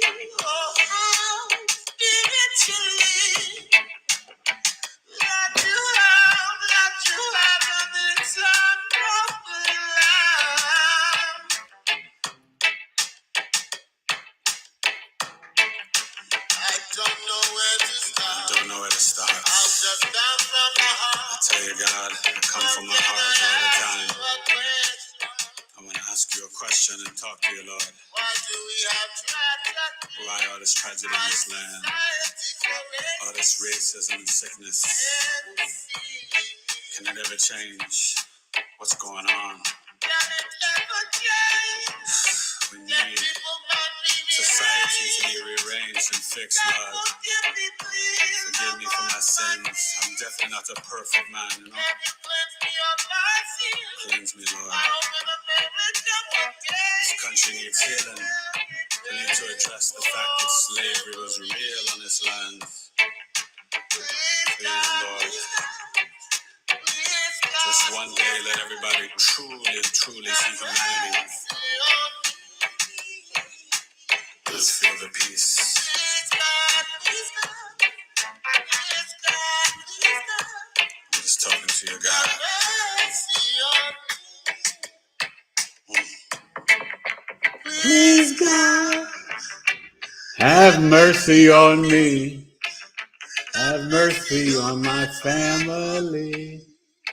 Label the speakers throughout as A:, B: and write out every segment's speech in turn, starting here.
A: Oh, how spiritually that you have the time of love. I don't know where to start. Don't know where to start. I'll just down from my heart. I tell you, God, I come from my heart all the time. I want to ask you a question and talk to you, Lord. Why do we have tragedy? Why all this tragedy in this land? All this racism and sickness. Can it ever change? What's going on? Can it ever change? We need society to be rearranged and fixed, Lord. Forgive me for my sins. I'm definitely not a perfect man, you know. Cleanse me, Lord. This country needs healing. We need to address the fact that slavery was real on this land. Please, Lord. Just one day, let everybody truly see humanity. Let's feel the peace. I'm just talking to you, God. Please, God, have mercy on me. Have mercy on my family.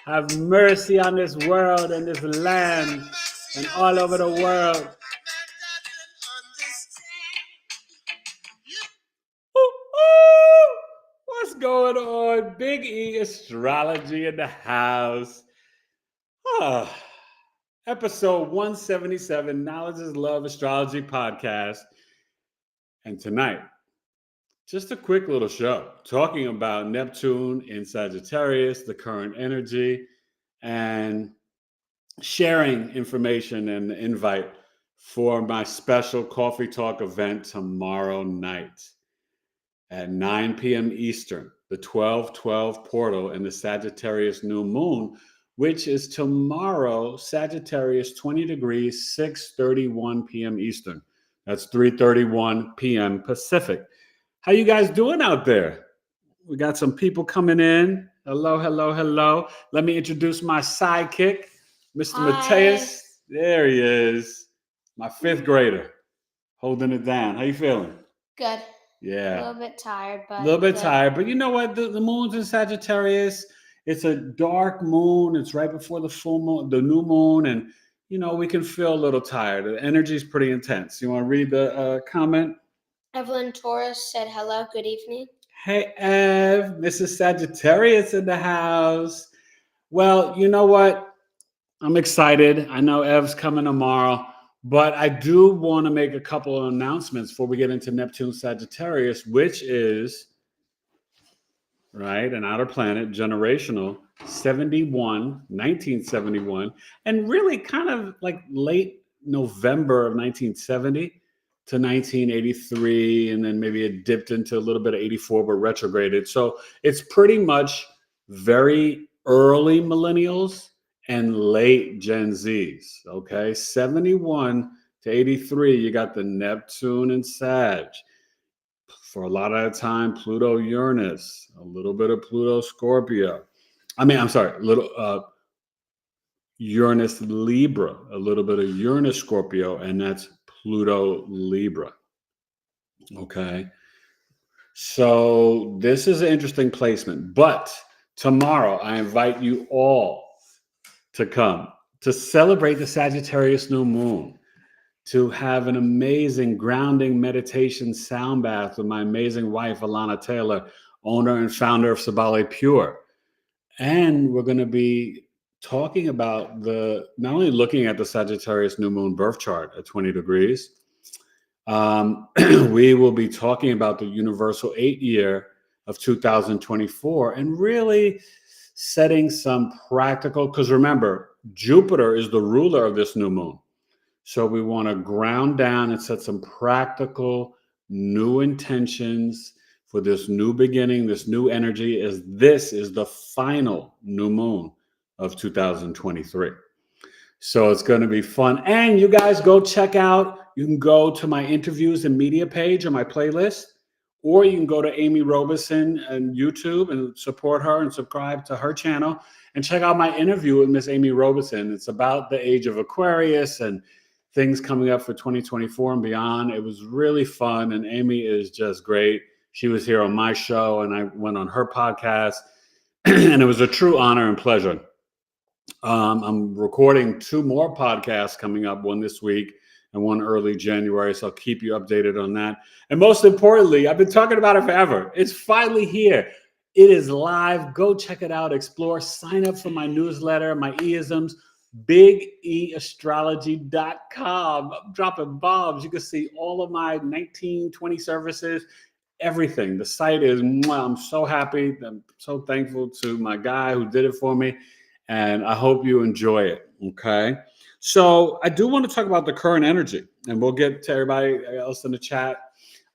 A: Have mercy on this world and this land and all over the world. What's going on? Big E Astrology in the house. Episode 177, Knowledge is Love Astrology Podcast. And tonight, just a quick little show talking about Neptune in Sagittarius, the current energy, and sharing information and invite for my special Coffee Talk event tomorrow night at 9 p.m. Eastern, the 12/12 portal and the Sagittarius new moon, which is tomorrow, Sagittarius 20 degrees, 6:31 p.m. Eastern. That's 3:31 p.m. Pacific. How you guys doing out there? We got some people coming in. Hello, hello, hello. Let me introduce my sidekick, Mr. Mateus. There he is, my fifth grader, holding it down. How you feeling?
B: Good.
A: Yeah.
B: A little bit tired, but...
A: But you know what? The moon's in Sagittarius. It's a dark moon. It's right before the full moon, the new moon. And, you know, we can feel a little tired. The energy is pretty intense. You want to read the comment?
B: Evelyn Torres said, hello, good evening.
A: Hey, Ev, Mrs. Sagittarius in the house. Well, you know what? I'm excited. I know Ev's coming tomorrow, but I do want to make a couple of announcements before we get into Neptune Sagittarius, which is, right, an outer planet, generational, 1971, and really kind of like late November of 1970 to 1983, and then maybe it dipped into a little bit of 84, but retrograded. So it's pretty much very early millennials and late Gen Zs, okay? 71 to 83, you got the Neptune and Sag. For a lot of the time, Pluto Uranus, a little bit of Pluto Scorpio. Uranus Libra, a little bit of Uranus Scorpio, and that's Pluto Libra. Okay. So this is an interesting placement, but tomorrow I invite you all to come to celebrate the Sagittarius new moon, to have an amazing grounding meditation sound bath with my amazing wife, Alana Taylor, owner and founder of Sabale Pure. And we're going to be talking about not only looking at the Sagittarius new moon birth chart at 20 degrees, we will be talking about the universal 8-year of 2024 and really setting some practical, because remember, Jupiter is the ruler of this new moon. So we want to ground down and set some practical new intentions for this new beginning, this new energy, as this is the final new moon of 2023. So it's going to be fun. And you guys go check out you can go to my interviews and media page on my playlist, or you can go to Amy Robeson on YouTube and support her and subscribe to her channel and check out my interview with Miss Amy Robeson. It's about the age of Aquarius and things coming up for 2024 and beyond. It was really fun, and Amy is just great. She was here on my show, and I went on her podcast, and it was a true honor and pleasure. I'm recording 2 more podcasts coming up, one this week and one early January, so I'll keep you updated on that. And most importantly, I've been talking about it forever. It's finally here. It is live. Go check it out, explore, sign up for my newsletter, my eisms, bigeastrology.com. I'm dropping bombs. You can see all of my 19, 20 services, everything. The site is, I'm so happy. I'm so thankful to my guy who did it for me. And I hope you enjoy it, okay? So I do want to talk about the current energy, and we'll get to everybody else in the chat.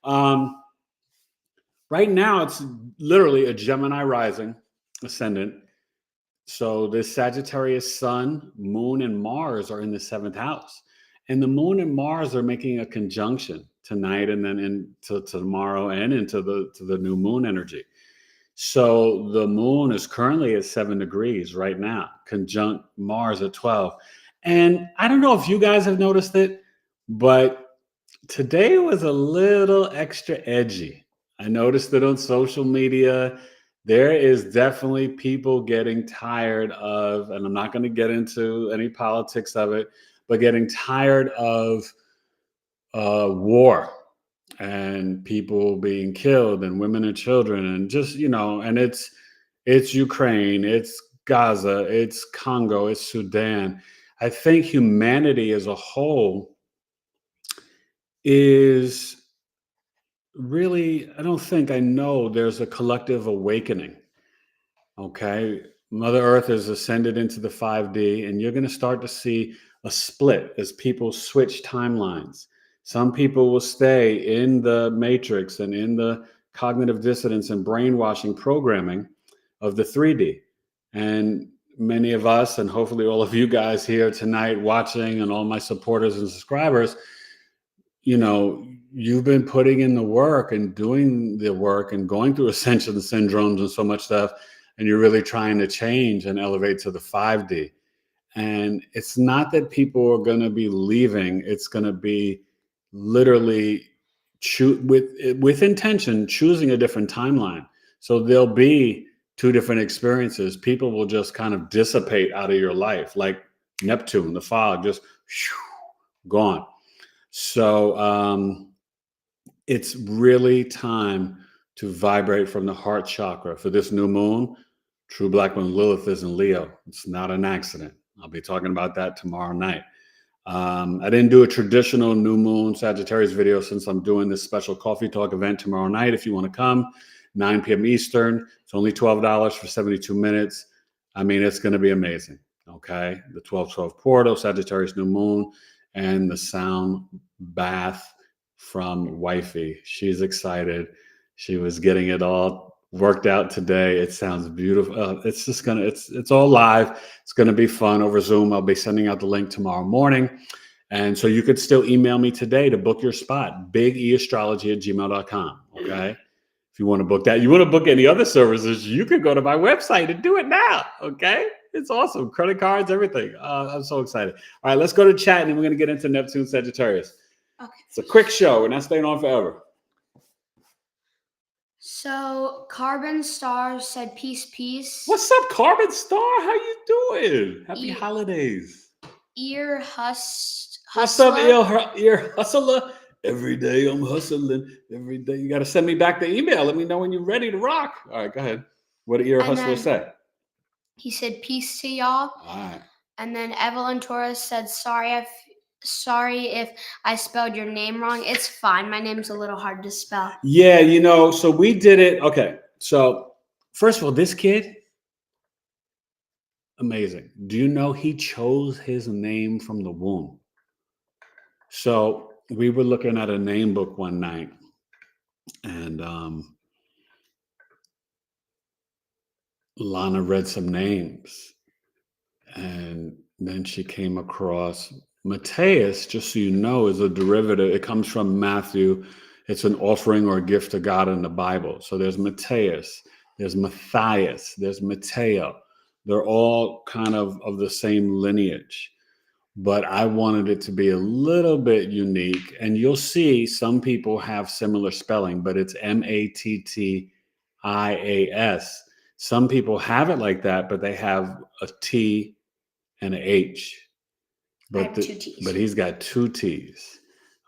A: Right now, it's literally a Gemini rising, ascendant. So this Sagittarius sun, moon, and Mars are in the 7th house. And the moon and Mars are making a conjunction tonight and then into tomorrow and into the new moon energy. So the moon is currently at 7 degrees right now, conjunct Mars at 12. And I don't know if you guys have noticed it, but today was a little extra edgy. I noticed it on social media. There is definitely people getting tired of, and I'm not going to get into any politics of it, but getting tired of war and people being killed and women and children and just, and it's Ukraine, it's Gaza, it's Congo, it's Sudan. I think humanity as a whole is really, I know there's a collective awakening. Okay. Mother Earth has ascended into the 5D, and you're going to start to see a split as people switch timelines. Some people will stay in the matrix and in the cognitive dissonance and brainwashing programming of the 3D. And many of us, and hopefully all of you guys here tonight watching, and all my supporters and subscribers, you've been putting in the work and doing the work and going through ascension syndromes and so much stuff. And you're really trying to change and elevate to the 5D. And it's not that people are going to be leaving. It's going to be literally with intention, choosing a different timeline. So there'll be 2 different experiences. People will just kind of dissipate out of your life, like Neptune, the fog, just gone. So it's really time to vibrate from the heart chakra for this new moon. True Black Moon Lilith is in Leo. It's not an accident. I'll be talking about that tomorrow night. I didn't do a traditional new moon Sagittarius video since I'm doing this special coffee talk event tomorrow night. If you want to come, 9 p.m. Eastern, it's only $12 for 72 minutes. I mean, it's going to be amazing. Okay. The 12/12 portal, Sagittarius new moon, and the sound bath from Wifey. She's excited. She was getting it all worked out today. It sounds beautiful. It's just it's all live. It's gonna be fun over Zoom. I'll be sending out the link tomorrow morning. And so you could still email me today to book your spot, bigeastrology@gmail.com. Okay. If you want to book that, you want to book any other services, you can go to my website and do it now. Okay. It's awesome. Credit cards, everything. I'm so excited. All right, let's go to chat, and then we're going to get into Neptune Sagittarius. Okay. It's a quick show. We're not staying on forever.
B: So Carbon Star said, peace, peace.
A: What's up, Carbon Star? How you doing? Happy holidays. What's up, ear hustler? Every day I'm hustling. Every day. You got to send me back the email. Let me know when you're ready to rock. All right, go ahead. What did ear hustler say?
B: He said, peace to y'all.
A: All right.
B: And then Evelyn Torres said, sorry if I spelled your name wrong. It's fine. My name's a little hard to spell.
A: Yeah, so we did it. Okay. So first of all, this kid, amazing. Do you know he chose his name from the womb? So we were looking at a name book one night, and Lana read some names, and then she came across Matthias, just so you know, is a derivative. It comes from Matthew. It's an offering or a gift to God in the Bible. So there's Matthias, there's Matthias, there's Matteo. They're all kind of the same lineage. But I wanted it to be a little bit unique. And you'll see some people have similar spelling, but it's Mattias. Some people have it like that, but they have a T and an H.
B: I have two T's.
A: But he's got two T's.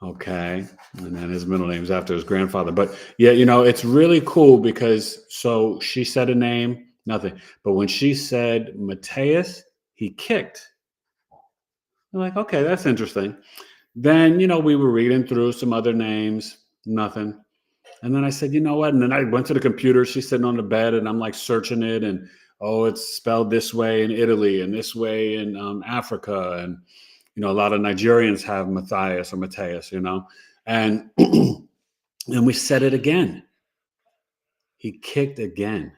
A: Okay. And then his middle name's after his grandfather. But yeah, it's really cool because so she said a name, nothing. But when she said Matthias, he kicked. I'm like, okay, that's interesting. Then, we were reading through some other names, nothing. And then I said, you know what? And then I went to the computer. She's sitting on the bed and I'm like searching it. And, oh, it's spelled this way in Italy and this way in Africa. And, a lot of Nigerians have Matthias or Matthias, and and we said it again. He kicked again.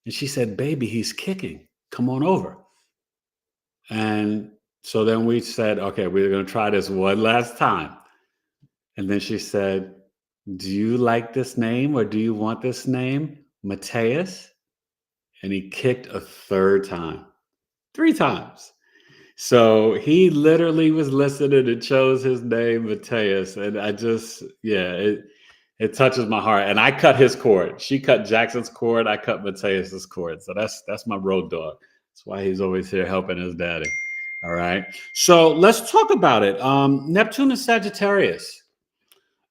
A: And she said, baby, he's kicking. Come on over. And so then we said, okay, we're going to try this one last time. And then she said, do you like this name or do you want this name? Matthias? And he kicked a third time, 3 times. So he literally was listening and chose his name, Matthias. And I just, it touches my heart. And I cut his cord. She cut Jackson's cord. I cut Matthias's cord. So that's my road dog. That's why he's always here helping his daddy. All right. So let's talk about it. Neptune is Sagittarius.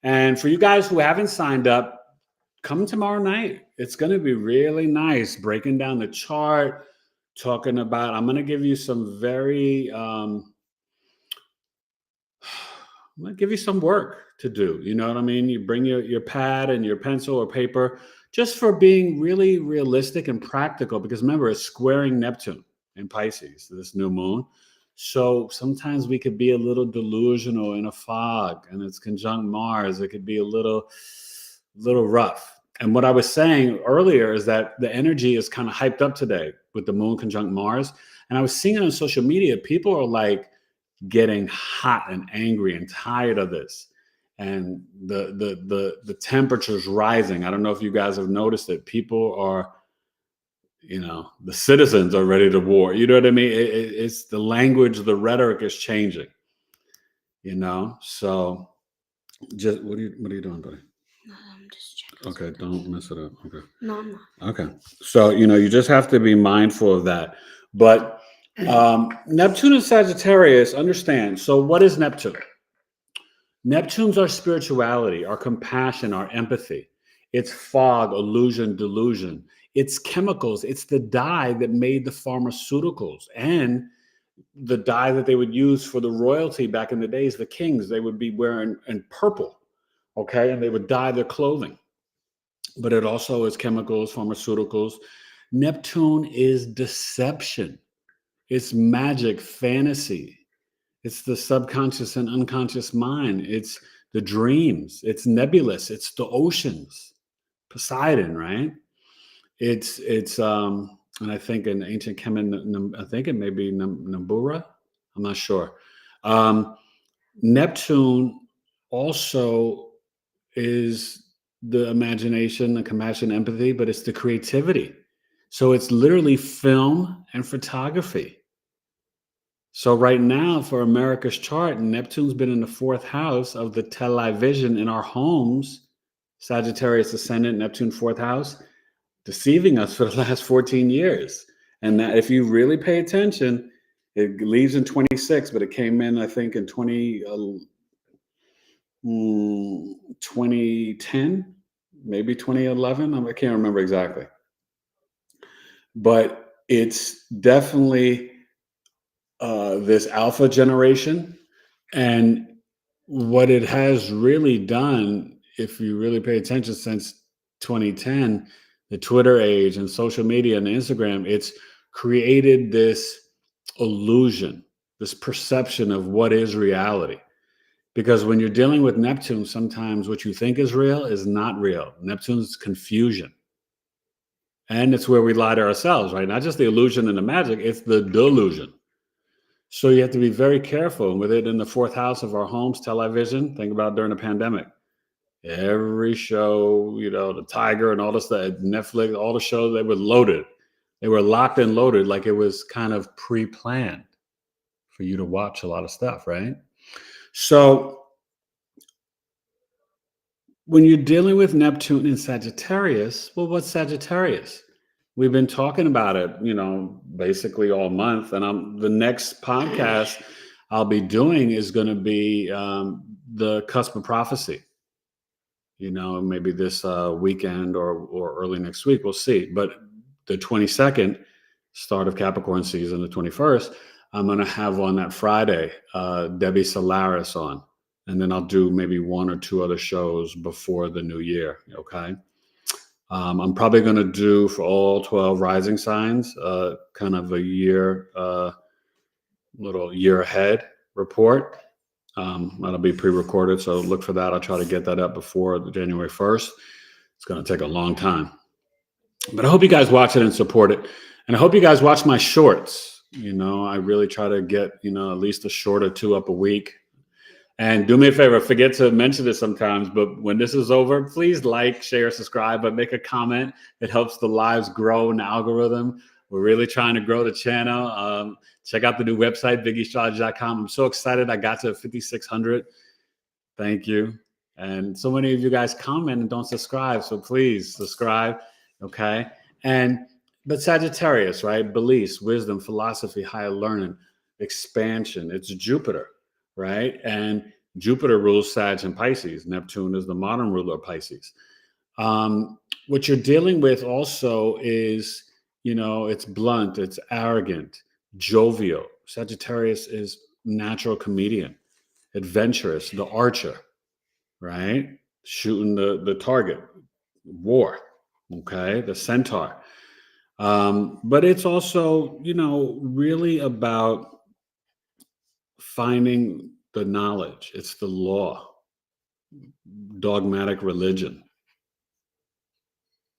A: And for you guys who haven't signed up, come tomorrow night. It's going to be really nice breaking down the chart. Talking about, I'm going to give you some I'm going to give you some work to do. You know what I mean? You bring your pad and your pencil or paper just for being really realistic and practical. Because remember, it's squaring Neptune in Pisces, this new moon. So sometimes we could be a little delusional in a fog and it's conjunct Mars. It could be a little rough. And what I was saying earlier is that the energy is kind of hyped up today with the moon conjunct Mars. And I was seeing it on social media. People are like getting hot and angry and tired of this. And the temperature's rising. I don't know if you guys have noticed it. People are, the citizens are ready to war. You know what I mean? It's the language, the rhetoric is changing. So just what are you doing, buddy?
B: I'm just checking.
A: Okay, don't mess it up. Okay.
B: No, I'm not.
A: Okay. So, you just have to be mindful of that. But Neptune and Sagittarius, understand. So what is Neptune? Neptune's our spirituality, our compassion, our empathy. It's fog, illusion, delusion. It's chemicals. It's the dye that made the pharmaceuticals and the dye that they would use for the royalty back in the days, the kings. They would be wearing in purple, okay? And they would dye their clothing. But it also is chemicals, pharmaceuticals. Neptune is deception. It's magic, fantasy. It's the subconscious and unconscious mind. It's the dreams. It's nebulous. It's the oceans. Poseidon, right? It's and I think in ancient Kemet, I think it may be Nambura. I'm not sure. Neptune also is the imagination, the compassion, empathy, but it's the creativity. So it's literally film and photography. So right now for America's chart, Neptune's been in the 4th house of the television in our homes. Sagittarius ascendant, Neptune 4th house, deceiving us for the last 14 years. And that if you really pay attention, it leaves in 26, but it came in, I think, in 2010, maybe 2011. I can't remember exactly. But it's definitely this alpha generation. And what it has really done, if you really pay attention since 2010, the Twitter age and social media and Instagram, it's created this illusion, this perception of what is reality. Because when you're dealing with Neptune, sometimes what you think is real is not real. Neptune's confusion. And it's where we lie to ourselves, right? Not just the illusion and the magic, it's the delusion. So you have to be very careful. And with it in the fourth house of our homes, television, think about during the pandemic. Every show, the Tiger and all the stuff, Netflix, all the shows, they were loaded. They were locked and loaded like it was kind of pre-planned for you to watch a lot of stuff, right? So when you're dealing with Neptune in Sagittarius, well, what's Sagittarius? We've been talking about it, basically all month. And the next podcast I'll be doing is going to be the cusp of prophecy. Maybe this weekend or early next week, we'll see. But the 22nd, start of Capricorn season, the 21st, I'm going to have on that Friday, Debbie Solaris on. And then I'll do maybe one or two other shows before the new year. Okay. I'm probably going to do for all 12 rising signs, kind of a little year ahead report. That'll be pre-recorded, so look for that. I'll try to get that up before the January 1st. It's going to take a long time. But I hope you guys watch it and support it. And I hope you guys watch my shorts. I really try to get, at least a short or two up a week. And do me a favor, I forget to mention this sometimes, but when this is over, please like, share, subscribe, but make a comment. It helps the lives grow in the algorithm. We're really trying to grow the channel. Check out the new website, biggieastrology.com. I'm so excited I got to 5,600. Thank you. And so many of you guys comment and don't subscribe, so please subscribe, okay? But Sagittarius, right? Beliefs, wisdom, philosophy, higher learning, expansion. It's Jupiter, right? And Jupiter rules Sag and Pisces. Neptune is the modern ruler of Pisces. What you're dealing with also is, it's blunt, it's arrogant, jovial. Sagittarius is natural comedian, adventurous, the archer, right? Shooting the target, war, okay? The centaur. But it's also, really about finding the knowledge. It's the law, dogmatic religion.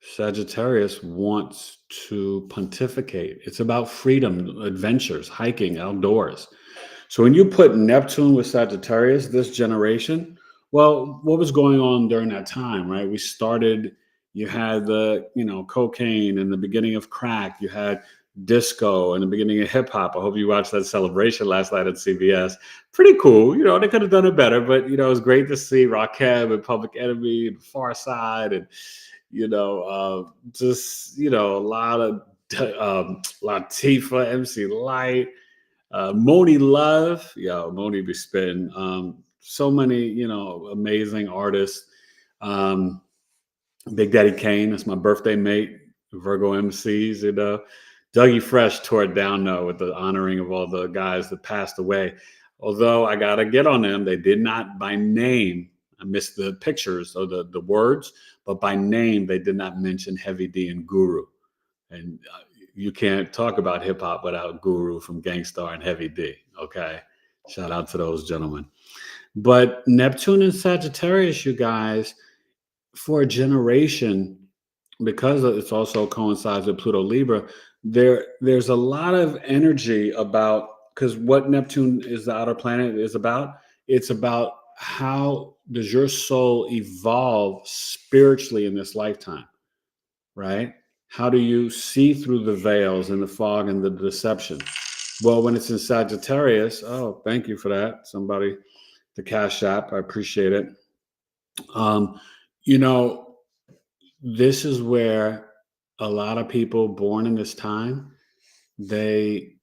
A: Sagittarius wants to pontificate. It's about freedom, adventures, hiking, outdoors. So when you put Neptune with Sagittarius, this generation, well, what was going on during that time, right? You had the, cocaine and the beginning of crack. You had disco and the beginning of hip hop. I hope you watched that celebration last night at CBS. Pretty cool. They could have done it better, but, it was great to see Rakim and Public Enemy and Far Side and, just, a lot of Latifah, MC Light, Moni Love. Moni be spitting. So many, amazing artists. Big Daddy Kane, that's my birthday mate, Virgo MCs, Dougie Fresh tore it down, though, with the honoring of all the guys that passed away. Although I got to get on them, they did not by name. I missed the pictures or the words, but by name, they did not mention Heavy D and Guru. And you can't talk about hip hop without Guru from Gangstar and Heavy D. Okay. Shout out to those gentlemen. But Neptune and Sagittarius, you guys, for a generation, because it's also coincides with Pluto Libra, there's a lot of energy about, because what Neptune is, the outer planet, is about, it's about how does your soul evolve spiritually in this lifetime, right? How do you see through the veils and the fog and the deception? Well, when it's in Sagittarius, oh, thank you for that. Somebody, the Cash App, I appreciate it. This is where a lot of people born in this time, they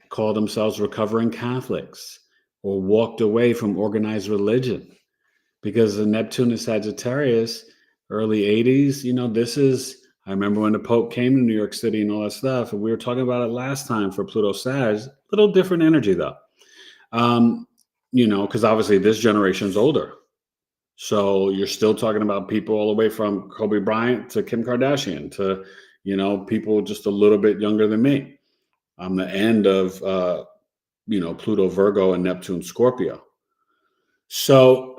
A: call themselves recovering Catholics or walked away from organized religion because the Neptune and Sagittarius, early 80s, I remember when the Pope came to New York City and all that stuff, and we were talking about it last time for Pluto Sag, little different energy though. Because obviously this generation's older. So you're still talking about people all the way from Kobe Bryant to Kim Kardashian to, people just a little bit younger than me. I'm the end of, Pluto Virgo and Neptune Scorpio. So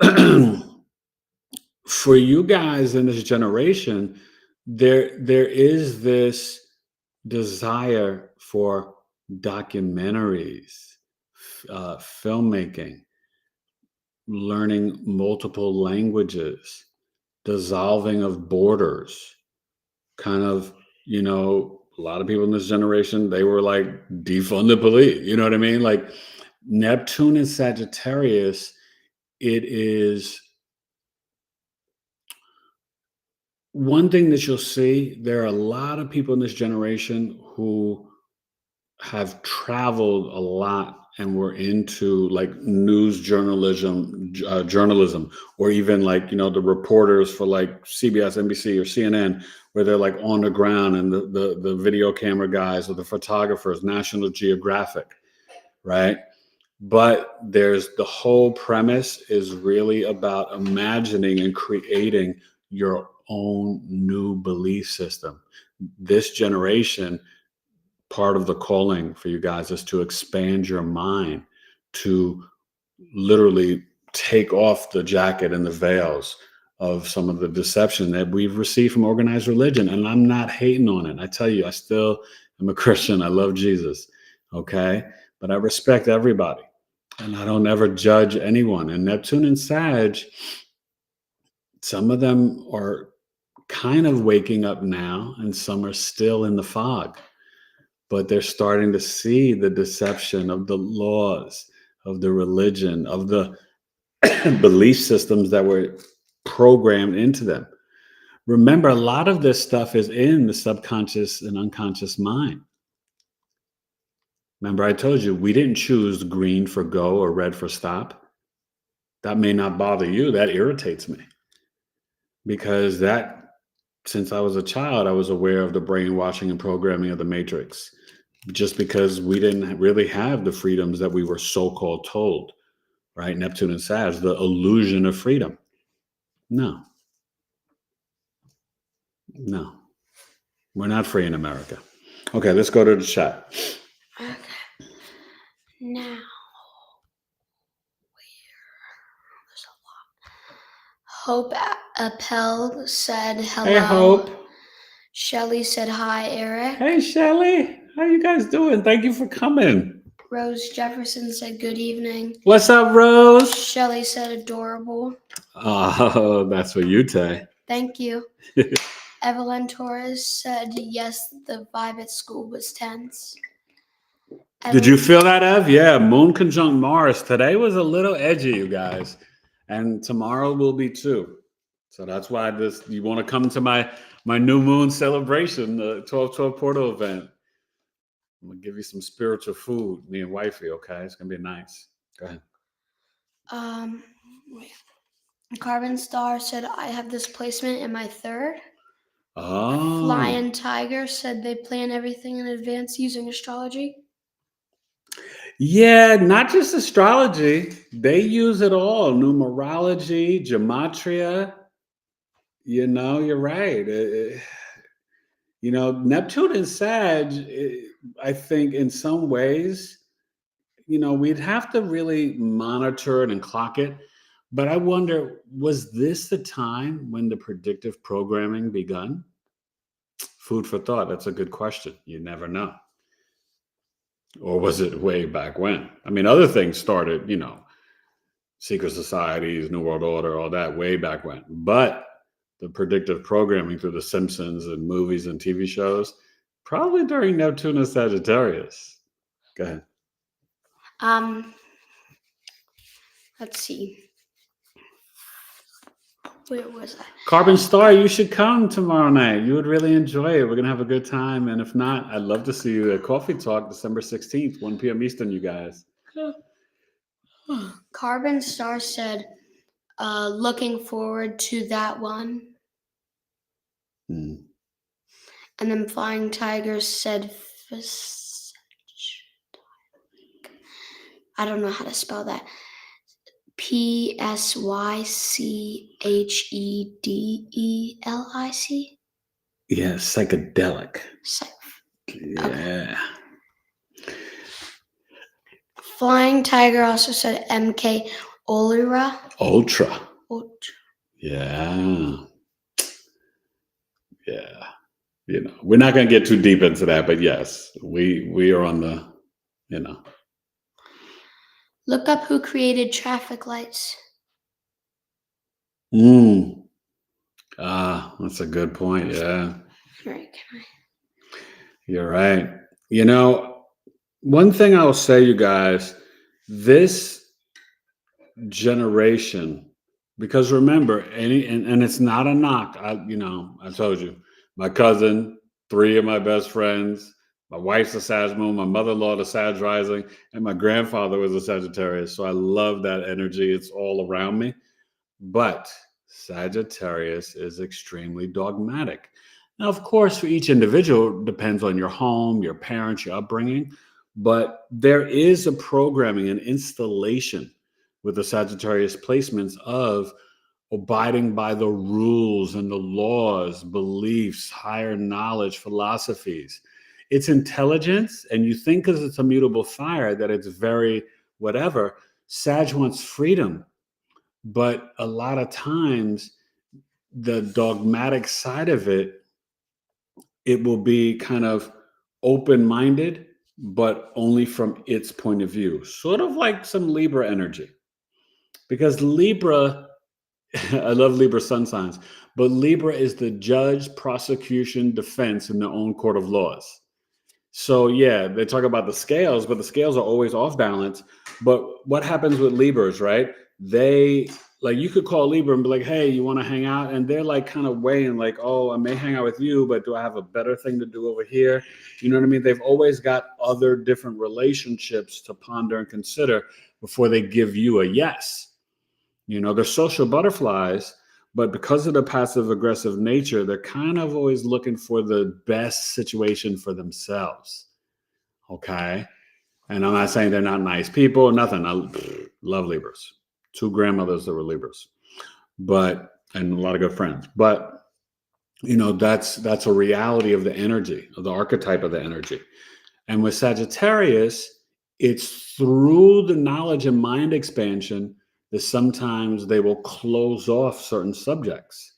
A: for you guys in this generation, there is this desire for documentaries, filmmaking, learning multiple languages, dissolving of borders, kind of, a lot of people in this generation, they were like, defund the police. You know what I mean? Like Neptune and Sagittarius, it is one thing that you'll see. There are a lot of people in this generation who have traveled a lot and were into like news journalism, or even like, the reporters for like CBS, NBC, or CNN, where they're like on the ground, and the video camera guys or the photographers, National Geographic, right? But there's the whole premise is really about imagining and creating your own new belief system. This generation, part of the calling for you guys is to expand your mind, to literally take off the jacket and the veils of some of the deception that we've received from organized religion. And I'm not hating on it. I tell you, I still am a Christian. I love Jesus. Okay. But I respect everybody, and I don't ever judge anyone. And Neptune and Sag, some of them are kind of waking up now, and some are still in the fog. But they're starting to see the deception of the laws, of the religion, of the belief systems that were programmed into them. Remember, a lot of this stuff is in the subconscious and unconscious mind. Remember, I told you, we didn't choose green for go or red for stop. That may not bother you. That irritates me. Because since I was a child, I was aware of the brainwashing and programming of the Matrix. Just because we didn't really have the freedoms that we were so-called told, right? Neptune and Sag, the illusion of freedom. No, we're not free in America. Okay, let's go to the chat.
B: Okay. Now, there's a lot. Hope Appel said hello.
A: Hey, Hope.
B: Shelly said hi, Eric.
A: Hey, Shelly. How you guys doing? Thank you for coming.
B: Rose Jefferson said good evening.
A: What's up, Rose?
B: Shelly said adorable.
A: Oh, that's for you, Tay.
B: Thank you. Evelyn Torres said yes, the vibe at school was tense.
A: Did you feel that, Ev? Yeah, Moon conjunct Mars. Today was a little edgy, you guys. And tomorrow will be too. So that's why you want to come to my new moon celebration, the 12/12 portal event. I'm going to give you some spiritual food, me and wifey, okay? It's going to be nice. Go ahead.
B: Carbon Star said, I have this placement in my third.
A: Oh.
B: Flying Tiger said they plan everything in advance using astrology.
A: Yeah, not just astrology. They use it all. Numerology, gematria. You're right. Neptune and Sag, I think in some ways, we'd have to really monitor it and clock it. But I wonder, was this the time when the predictive programming begun? Food for thought. That's a good question. You never know. Or was it way back when? I mean, other things started, secret societies, New World Order, all that way back when. But the predictive programming through The Simpsons and movies and TV shows, probably during Neptune and Sagittarius. Go ahead.
B: Let's see. Where was I?
A: Carbon Star, you should come tomorrow night. You would really enjoy it. We're going to have a good time. And if not, I'd love to see you at Coffee Talk, December 16th, 1 p.m. Eastern, you guys.
B: Carbon Star said, looking forward to that one.
A: Hmm.
B: And then Flying Tiger said, I don't know how to spell that. Psychedelic.
A: Yeah, psychedelic. Yeah.
B: Okay. Flying Tiger also said MK Ultra.
A: Ultra. Yeah. Yeah. We're not going to get too deep into that, but yes, we are on the,
B: Look up who created traffic lights.
A: That's a good point. Yeah,
B: Right, can
A: you're right. You know, one thing I'll say, you guys, this generation, because remember, and it's not a knock. I told you, my cousin, three of my best friends, my wife's a Sag moon, my mother-in-law the Sag rising, and my grandfather was a Sagittarius. So I love that energy. It's all around me. But Sagittarius is extremely dogmatic. Now, of course, for each individual, it depends on your home, your parents, your upbringing. But there is a programming, an installation with the Sagittarius placements of abiding by the rules and the laws, beliefs, higher knowledge, philosophies. It's intelligence, and you think because it's a mutable fire that it's very whatever. Sag wants freedom, but a lot of times the dogmatic side of it will be kind of open-minded, but only from its point of view, sort of like some Libra energy. Because Libra, I love Libra sun signs, but Libra is the judge, prosecution, defense in their own court of laws. So yeah, they talk about the scales, but the scales are always off balance. But what happens with Libras, right? They, like, you could call Libra and be like, "Hey, you want to hang out?" And they're like kind of weighing, like, "Oh, I may hang out with you, but do I have a better thing to do over here?" You know what I mean? They've always got other different relationships to ponder and consider before they give you a yes. They're social butterflies, but because of the passive aggressive nature, they're kind of always looking for the best situation for themselves. Okay. And I'm not saying they're not nice people, nothing. I love Libras. Two grandmothers that were Libras, and a lot of good friends. But that's a reality of the energy, of the archetype of the energy. And with Sagittarius, it's through the knowledge and mind expansion that sometimes they will close off certain subjects,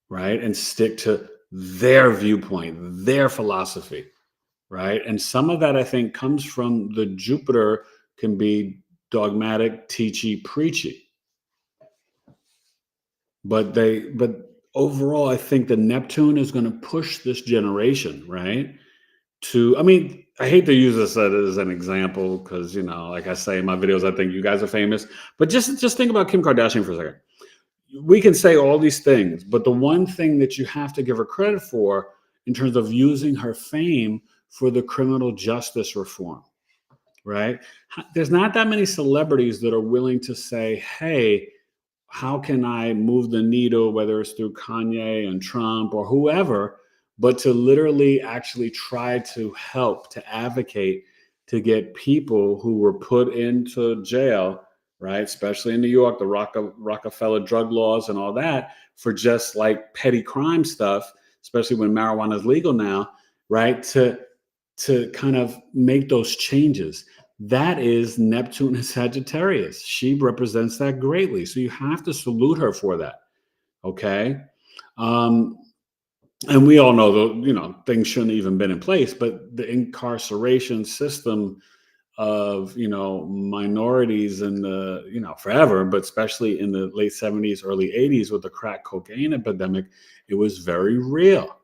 A: right? And stick to their viewpoint, their philosophy, right? And some of that, I think, comes from the Jupiter can be dogmatic, teachy, preachy. But overall, I think the Neptune is going to push this generation, right? I hate to use this as an example because, like I say in my videos, I think you guys are famous. But just think about Kim Kardashian for a second. We can say all these things, but the one thing that you have to give her credit for in terms of using her fame for the criminal justice reform, right? There's not that many celebrities that are willing to say, "Hey, how can I move the needle," whether it's through Kanye and Trump or whoever, but to literally actually try to help, to advocate, to get people who were put into jail, right? Especially in New York, the Rockefeller drug laws and all that, for just like petty crime stuff, especially when marijuana is legal now, right? To kind of make those changes. That is Neptune and Sagittarius. She represents that greatly. So you have to salute her for that. Okay. And we all know things shouldn't even been in place, but the incarceration system of, minorities in the, forever, but especially in the late 70s, early 80s with the crack cocaine epidemic, it was very real.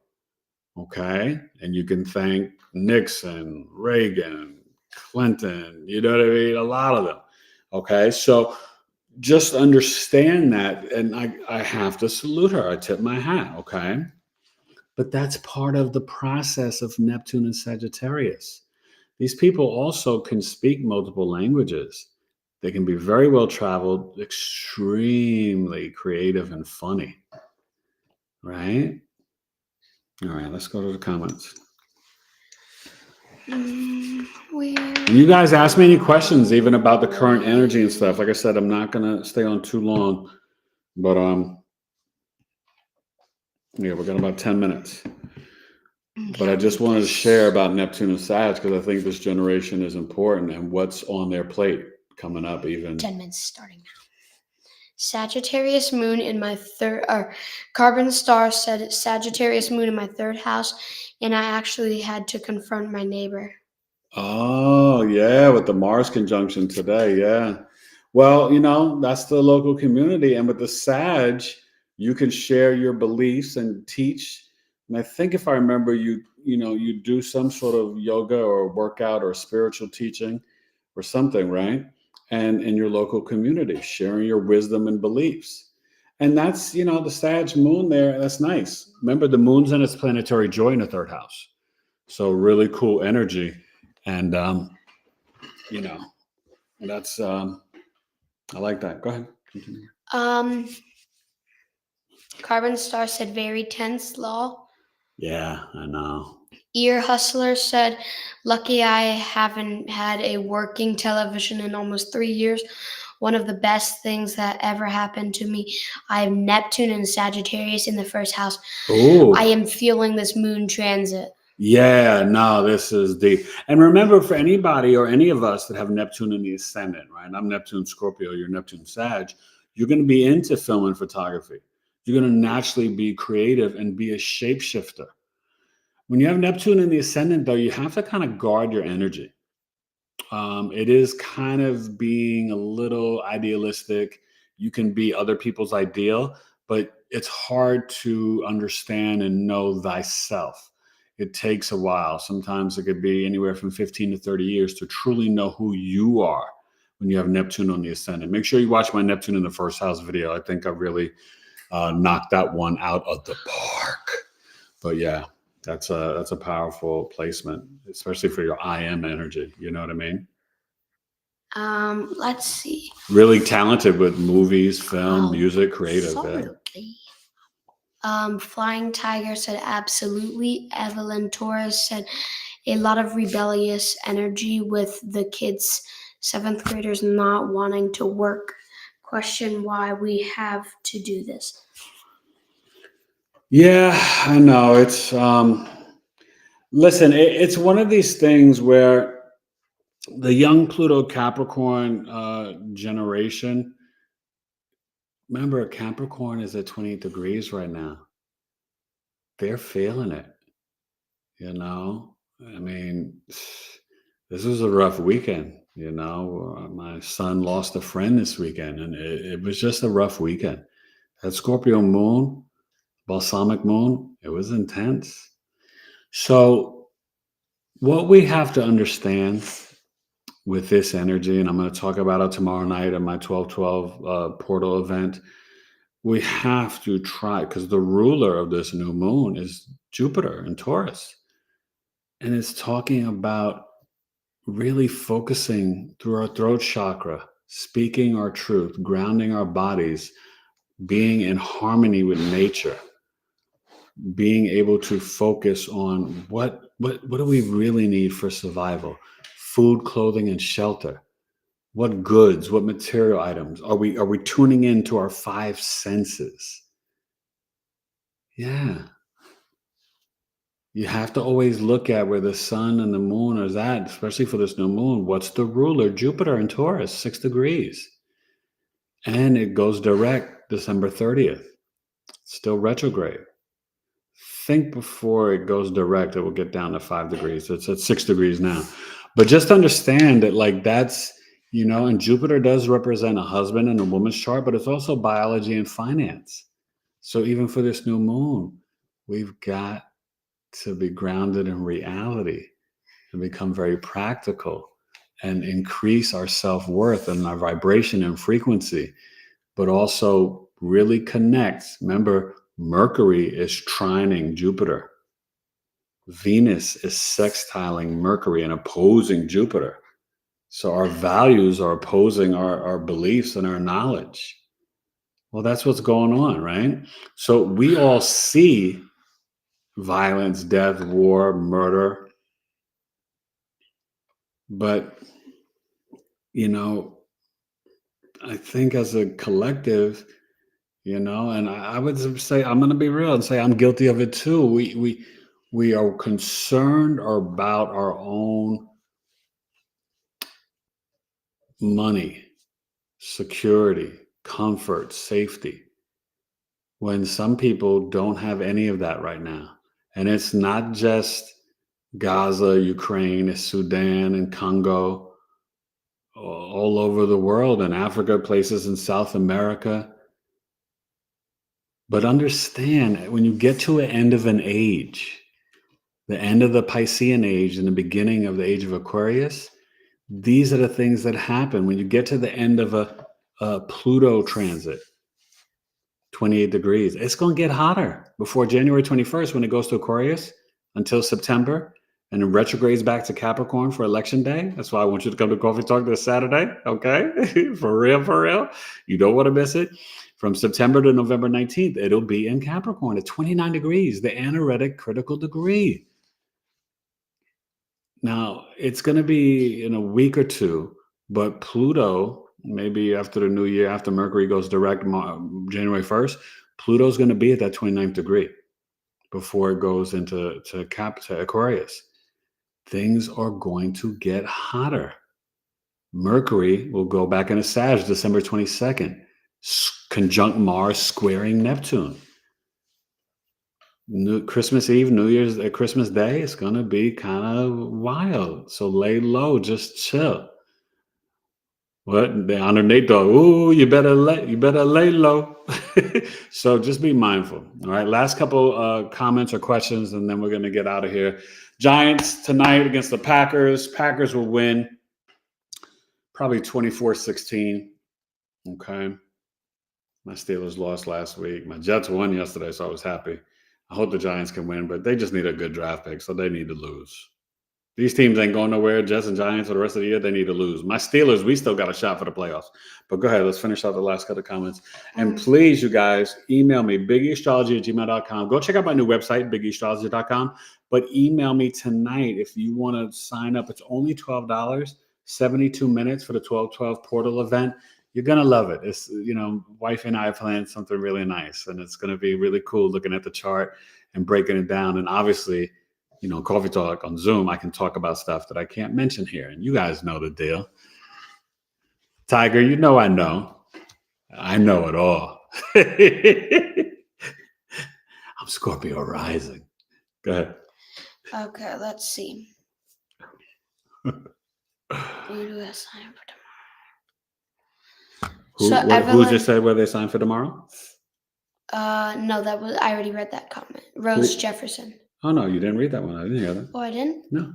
A: Okay. And you can thank Nixon, Reagan, Clinton, you know what I mean? A lot of them. Okay. So just understand that. And I have to salute her. I tip my hat. Okay. But that's part of the process of Neptune and Sagittarius. These people also can speak multiple languages. They can be very well traveled, extremely creative and funny. Right? All right, let's go to the comments. And you guys ask me any questions even about the current energy and stuff. Like I said, I'm not gonna stay on too long, but yeah, we've got about 10 minutes. But I just wanted to share about Neptune and Sag because I think this generation is important and what's on their plate coming up. Even
B: 10 minutes starting now. Sagittarius moon in my carbon star said Sagittarius moon in my third house, and I actually had to confront my neighbor.
A: Oh, yeah, with the Mars conjunction today. Yeah. Well, that's the local community. And with the Sag, you can share your beliefs and teach. And I think if I remember, you do some sort of yoga or workout or spiritual teaching or something, right? And in your local community, sharing your wisdom and beliefs. And that's, the Sag moon there. That's nice. Remember, the moon's in its planetary joy in the third house. So really cool energy. And you know, that's I like that. Go ahead. Continue.
B: Um, Carbon Star said very tense law.
A: Yeah, I know.
B: Ear Hustler said, lucky I haven't had a working television in almost 3 years. One of the best things that ever happened to me. I have Neptune and Sagittarius in the first house. I
A: Oh,
B: am feeling this moon transit.
A: yeah, no, this is deep. And remember, for anybody or any of us that have Neptune in the ascendant, right? I'm Neptune Scorpio, you're Neptune Sag. You're going to be into film and photography. You're going to naturally be creative and be a shapeshifter. When you have Neptune in the ascendant, though, you have to kind of guard your energy. It is kind of being a little idealistic. You can be other people's ideal, but it's hard to understand and know thyself. It takes a while. Sometimes it could be anywhere from 15 to 30 years to truly know who you are when you have Neptune on the ascendant. Make sure you watch my Neptune in the first house video. I think I really knocked that one out of the park. But yeah, that's a powerful placement, especially for your IM energy. You know what I mean?
B: Let's see.
A: Really talented with movies, film,
B: Oh,
A: music, creative. Yeah.
B: absolutely. Flying Tiger said absolutely. Evelyn Torres said a lot of rebellious energy with the kids, seventh graders not wanting to work. Question why we have to do this.
A: Yeah, I know. Listen, it's one of these things where the young Pluto Capricorn generation, remember, Capricorn is at 28 degrees right now. They're feeling it, you know? I mean, this was a rough weekend, you know? My son lost a friend this weekend, and it was just a rough weekend. That Scorpio moon, balsamic moon, it was intense. So, what we have to understand with this energy, and I'm going to talk about it tomorrow night at my 1212 portal event, we have to try because the ruler of this new moon is Jupiter in Taurus. And it's talking about really focusing through our throat chakra, speaking our truth, grounding our bodies, being in harmony with nature, being able to focus on what do we really need for survival? Food, clothing, and shelter. What goods, what material items are we tuning into our five senses? Yeah. You have to always look at where the sun and the moon is at, especially for this new moon. What's the ruler? Jupiter in Taurus, 6 degrees. And it goes direct December 30th. Still retrograde. Think before it goes direct, it will get down to 5 degrees. It's at 6 degrees now. But just understand that, like, that's, and Jupiter does represent a husband and a woman's chart, but it's also biology and finance. So even for this new moon, we've got to be grounded in reality and become very practical and increase our self-worth and our vibration and frequency, but also really connect. Remember, Mercury is trining Jupiter. Venus is sextiling Mercury and opposing Jupiter. So our values are opposing our beliefs and our knowledge. Well, that's what's going on, right? So we all see violence, death, war, murder. But, I think as a collective, and I would say, I'm going to be real and say I'm guilty of it too. We are concerned about our own money, security, comfort, safety, when some people don't have any of that right now. And it's not just Gaza, Ukraine, Sudan, and Congo, all over the world, in Africa, places in South America. But understand, when you get to an end of an age, the end of the Piscean age and the beginning of the age of Aquarius, these are the things that happen when you get to the end of a Pluto transit, 28 degrees. It's going to get hotter before January 21st when it goes to Aquarius until September, and it retrogrades back to Capricorn for election day. That's why I want you to come to Coffee Talk this Saturday, okay? For real, for real. You don't want to miss it. From September to November 19th, it'll be in Capricorn at 29 degrees, the anaretic critical degree. Now, it's going to be in a week or two, but Pluto, maybe after the new year, after Mercury goes direct January 1st, Pluto's going to be at that 29th degree before it goes into to Aquarius. Things are going to get hotter. Mercury will go back into Sag December 22nd, conjunct Mars, squaring Neptune. Christmas Eve, New Year's, Christmas Day, it's gonna be kind of wild. So lay low, just chill. What they honor Nate Dogg? Ooh, you better lay low. So just be mindful. All right. Last couple comments or questions, and then we're gonna get out of here. Giants tonight against the Packers. Packers will win probably 24-16. Okay. My Steelers lost last week. My Jets won yesterday, so I was happy. I hope the Giants can win, but they just need a good draft pick, so they need to lose. These teams ain't going nowhere. Jets and Giants for the rest of the year, they need to lose. My Steelers, we still got a shot for the playoffs. But go ahead, let's finish out the last couple of comments. And please, you guys, email me, biggieastrology@gmail.com. Go check out my new website, biggieastrology.com. But email me tonight if you want to sign up. It's only $12, 72 minutes for the 12/12 portal event. You're going to love it. It's, wife and I planned something really nice, and it's going to be really cool looking at the chart and breaking it down. And obviously, Coffee Talk on Zoom, I can talk about stuff that I can't mention here. And you guys know the deal. Tiger, I know. I know it all. I'm Scorpio rising. Go ahead.
B: Okay, let's see. Who do I sign for tomorrow?
A: Who just said where they signed for tomorrow?
B: No, I already read that comment. Rose Jefferson.
A: Oh, no, you didn't read that one. I didn't hear that.
B: Oh, I didn't?
A: No.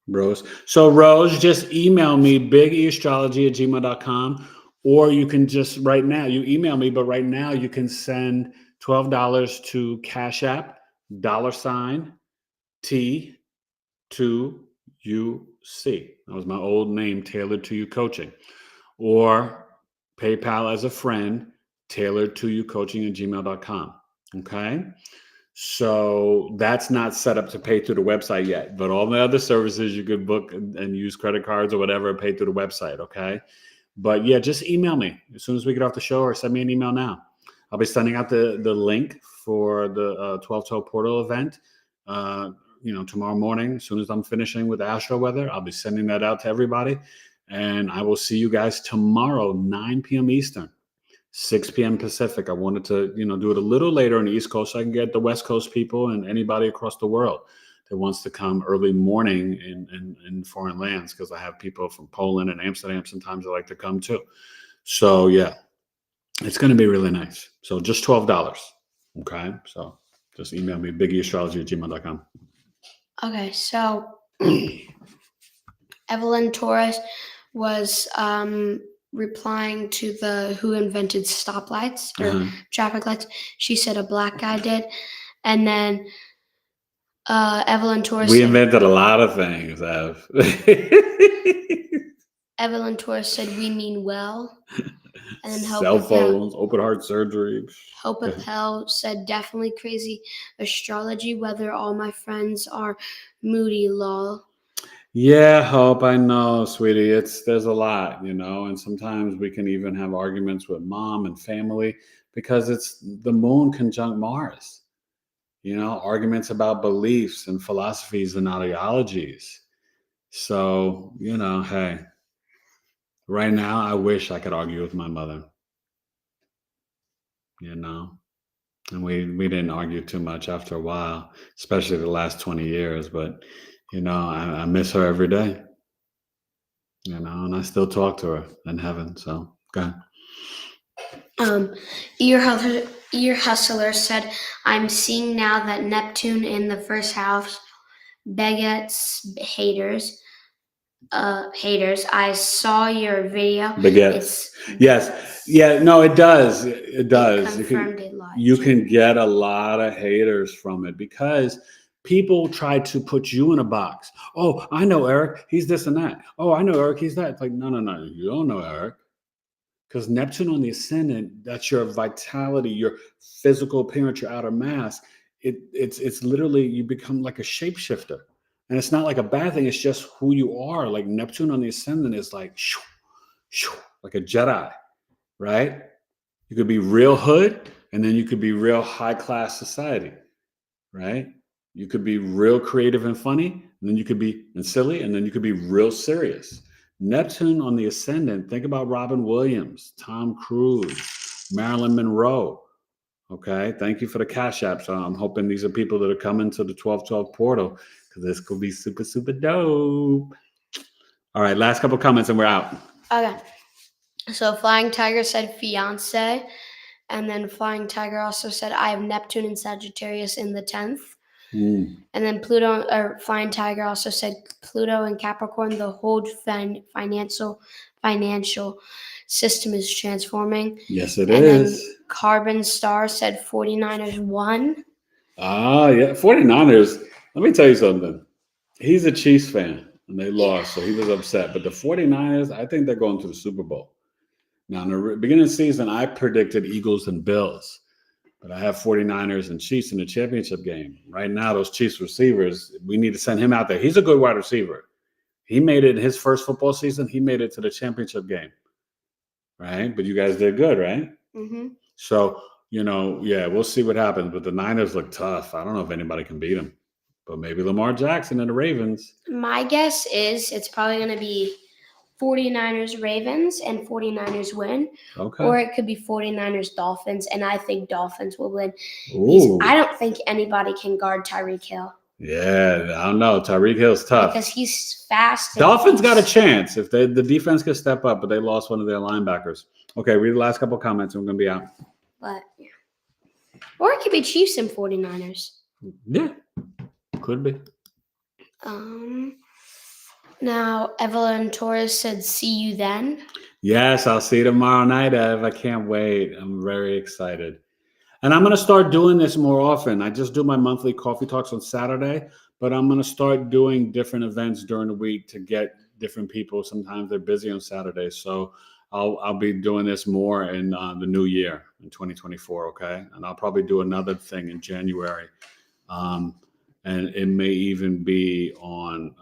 A: Rose. So, Rose, just email me, biggieastrology@gmail.com, or you can just right now, you email me, but right now you can send $12 to Cash App, $T2UC. That was my old name, Tailored to You Coaching. Or PayPal as a friend, Tailored to You Coaching @gmail.com. Okay. So that's not set up to pay through the website yet, but all the other services you could book and use credit cards or whatever, pay through the website. Okay. But yeah, just email me as soon as we get off the show, or send me an email now. I'll be sending out the link for the 12/12 portal event, tomorrow morning. As soon as I'm finishing with Astro Weather, I'll be sending that out to everybody. And I will see you guys tomorrow, 9 p.m. Eastern. 6 p.m. Pacific. I wanted to, do it a little later on the East Coast so I can get the West Coast people and anybody across the world that wants to come early morning in foreign lands, because I have people from Poland and Amsterdam sometimes that like to come too. So, yeah, it's going to be really nice. So just $12. Okay. So just email me, biggieastrology@gmail.com.
B: Okay. So Evelyn Torres was replying to the who invented stoplights or traffic lights. She said a black guy did. And then Evelyn Torres
A: We invented a lot of things, Ev.
B: Evelyn Torres said we mean well. And then
A: cell phones, open heart surgery.
B: Hope Appel said definitely crazy astrology, whether all my friends are moody, lol.
A: Yeah, Hope, I know, sweetie. There's a lot, and sometimes we can even have arguments with mom and family because it's the moon conjunct Mars. Arguments about beliefs and philosophies and ideologies. So, hey, right now I wish I could argue with my mother. And we didn't argue too much after a while, especially the last 20 years. But, I miss her every day, and I still talk to her in heaven. So, go ahead.
B: Ear Hustler said, I'm seeing now that Neptune in the first house begets haters. Haters. I saw your video.
A: Baguettes. Yes. Yeah, no, it does. It does.
B: Confirmed it live.
A: You can get a lot of haters from it because people try to put you in a box. Oh, I know Eric. He's this and that. Oh, I know Eric. He's that. It's like, no. You don't know Eric. Because Neptune on the ascendant, that's your vitality, your physical appearance, your outer mass. It's literally, you become like a shapeshifter. And it's not like a bad thing. It's just who you are. Like Neptune on the ascendant is like, shoo, shoo, like a Jedi, right? You could be real hood, and then you could be real high class society, right? You could be real creative and funny, and then you could be and silly, and then you could be real serious. Neptune on the ascendant, think about Robin Williams, Tom Cruise, Marilyn Monroe. Okay, thank you for the Cash App. So I'm hoping these are people that are coming to the 1212 portal because this could be super, super dope. All right, last couple comments and we're out.
B: Okay. So Flying Tiger said fiance. And then Flying Tiger also said, I have Neptune and Sagittarius in the 10th. And then Flying Tiger also said Pluto and Capricorn, the whole financial system is transforming.
A: Yes, it is.
B: Then Carbon Star said 49ers won.
A: Ah, yeah. 49ers. Let me tell you something. He's a Chiefs fan, and they lost, so he was upset. But the 49ers, I think they're going to the Super Bowl. Now, in the beginning of the season, I predicted Eagles and Bills. But I have 49ers and Chiefs in the championship game. Right now, those Chiefs receivers, we need to send him out there. He's a good wide receiver. He made it in his first football season. He made it to the championship game. Right? But you guys did good, right?
B: Mm-hmm.
A: So, we'll see what happens. But the Niners look tough. I don't know if anybody can beat them. But maybe Lamar Jackson and the Ravens.
B: My guess is it's probably going to be 49ers Ravens and 49ers win.
A: Okay.
B: Or it could be 49ers Dolphins, and I think Dolphins will win. I don't think anybody can guard Tyreek Hill.
A: Yeah, I don't know. Tyreek Hill's tough.
B: Because he's fast.
A: Dolphins got a chance if the defense could step up, but they lost one of their linebackers. Okay, read the last couple of comments and we're going to be out.
B: But, yeah. Or it could be Chiefs and 49ers.
A: Yeah, could be.
B: Now, Evelyn Torres said, see you then.
A: Yes, I'll see you tomorrow night, Ev. I can't wait. I'm very excited. And I'm going to start doing this more often. I just do my monthly coffee talks on Saturday, but I'm going to start doing different events during the week to get different people. Sometimes they're busy on Saturdays. So I'll be doing this more in the new year in 2024, okay? And I'll probably do another thing in January. And it may even be on,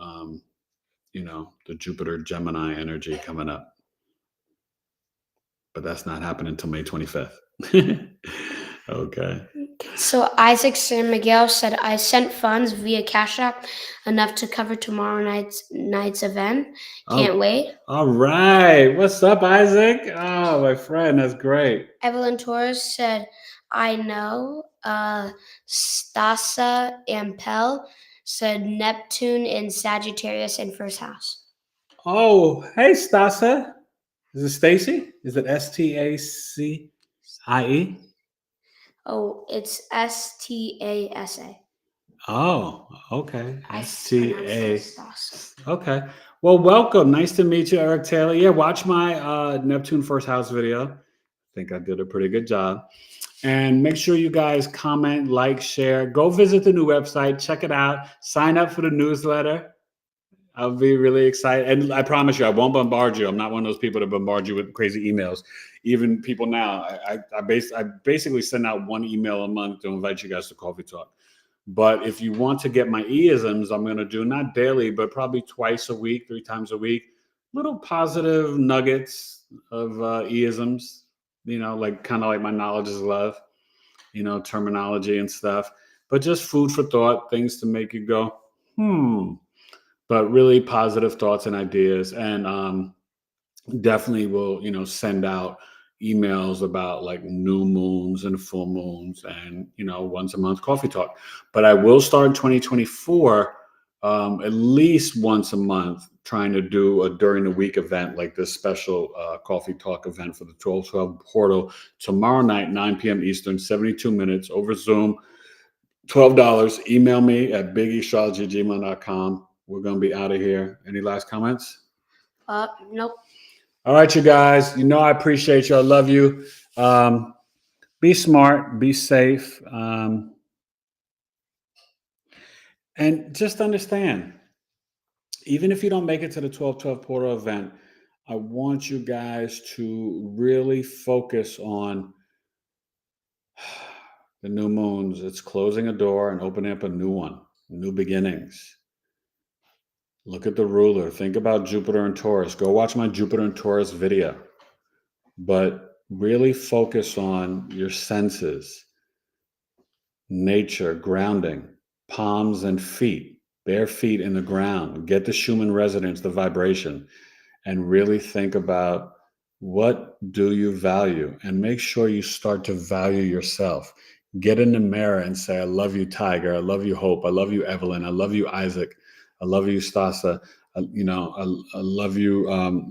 A: the Jupiter Gemini energy coming up. But that's not happening until May 25th. Okay.
B: So Isaac San Miguel said, I sent funds via Cash App enough to cover tomorrow night's event. Can't wait.
A: All right. What's up, Isaac? Oh, my friend. That's great.
B: Evelyn Torres said, I know. Stasa Ampel said Neptune in Sagittarius in first house.
A: Oh, hey, Stasa. Is it Stacy? Is it Stacie?
B: Oh, it's Stasa.
A: Oh, okay. Sta.
B: Stasa.
A: Okay. Well, welcome. Nice to meet you, Eric Taylor. Yeah, watch my Neptune first house video. I think I did a pretty good job. And make sure you guys comment, like, share. Go visit the new website. Check it out. Sign up for the newsletter. I'll be really excited. And I promise you, I won't bombard you. I'm not one of those people that bombard you with crazy emails. Even people now, I basically send out one email a month to invite you guys to Coffee Talk. But if you want to get my isms, I'm going to do not daily, but probably twice a week, 3 times a week, little positive nuggets of isms, like kind of like my knowledge is love, terminology and stuff, but just food for thought, things to make you go, but really positive thoughts and ideas. And definitely will, send out, emails about like new moons and full moons and, once a month coffee talk. But I will start in 2024, at least once a month, trying to do a during the week event like this special coffee talk event for the 1212 portal tomorrow night, 9 p.m. Eastern, 72 minutes over Zoom. $12. Email me at biggeastrology@gmail.com. We're going to be out of here. Any last comments?
B: Nope.
A: All right, you guys. I appreciate you. I love you. Be smart. Be safe. And just understand, even if you don't make it to the 1212 portal event, I want you guys to really focus on the new moons. It's closing a door and opening up a new one, new beginnings. Look at the ruler. Think about Jupiter and Taurus. Go watch my Jupiter and Taurus video. But really focus on your senses, nature, grounding, palms and feet, bare feet in the ground. Get the Schumann resonance, the vibration, and really think about what do you value, and make sure you start to value yourself. Get in the mirror and say, I love you, Tiger. I love you, Hope. I love you, Evelyn. I love you, Isaac. I love you, Stasa. I love you,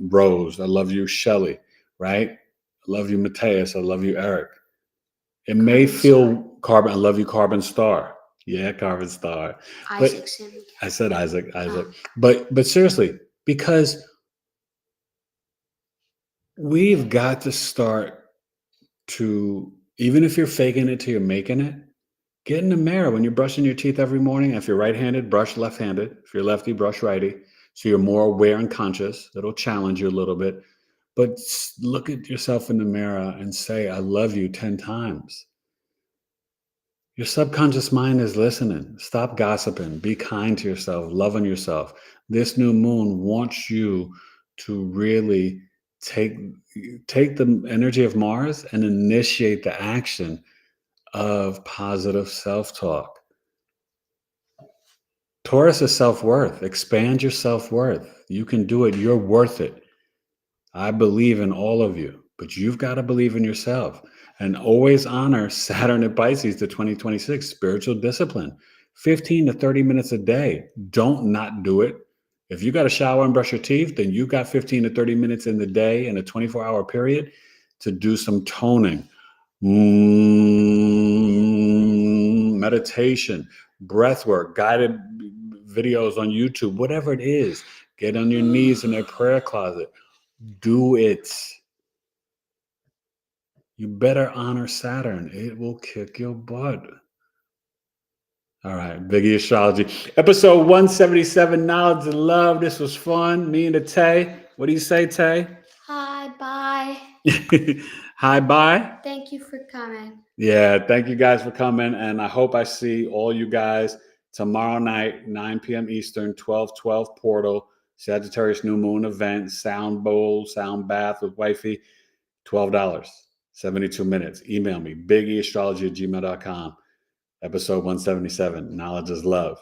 A: Rose. I love you, Shelly, right? I love you, Mateus. I love you, Eric. It may feel Carbon. I love you, Carbon Star. Yeah, Carbon Star.
B: Isaac.
A: I said Isaac. But seriously, because we've got to start to, even if you're faking it till you're making it, get in the mirror when you're brushing your teeth every morning. If you're right-handed, brush left-handed. If you're lefty, brush righty. So you're more aware and conscious. It'll challenge you a little bit. But look at yourself in the mirror and say, I love you 10 times. Your subconscious mind is listening. Stop gossiping. Be kind to yourself. Love on yourself. This new moon wants you to really take the energy of Mars and initiate the action of positive self-talk. Taurus is self-worth. Expand your self-worth. You can do it. You're worth it. I believe in all of you, but you've got to believe in yourself. And always honor Saturn and Pisces to 2026, spiritual discipline, 15 to 30 minutes a day. Don't not do it. If you got to shower and brush your teeth, then you got 15 to 30 minutes in the day in a 24-hour period to do some toning, meditation, breath work, guided videos on YouTube, whatever it is. Get on your knees in a prayer closet. Do it. You better honor Saturn. It will kick your butt. All right, Biggie Astrology. Episode 177, Knowledge and Love. This was fun. Me and the Tay. What do you say, Tay?
B: Hi, bye.
A: Hi, bye.
B: Thank you for coming.
A: Yeah, thank you guys for coming. And I hope I see all you guys tomorrow night, 9 p.m. Eastern, 12/12 portal, Sagittarius New Moon event, sound bowl, sound bath with wifey, $12. 72 minutes. Email me, biggeastrology@gmail.com. Episode 177, Knowledge is Love.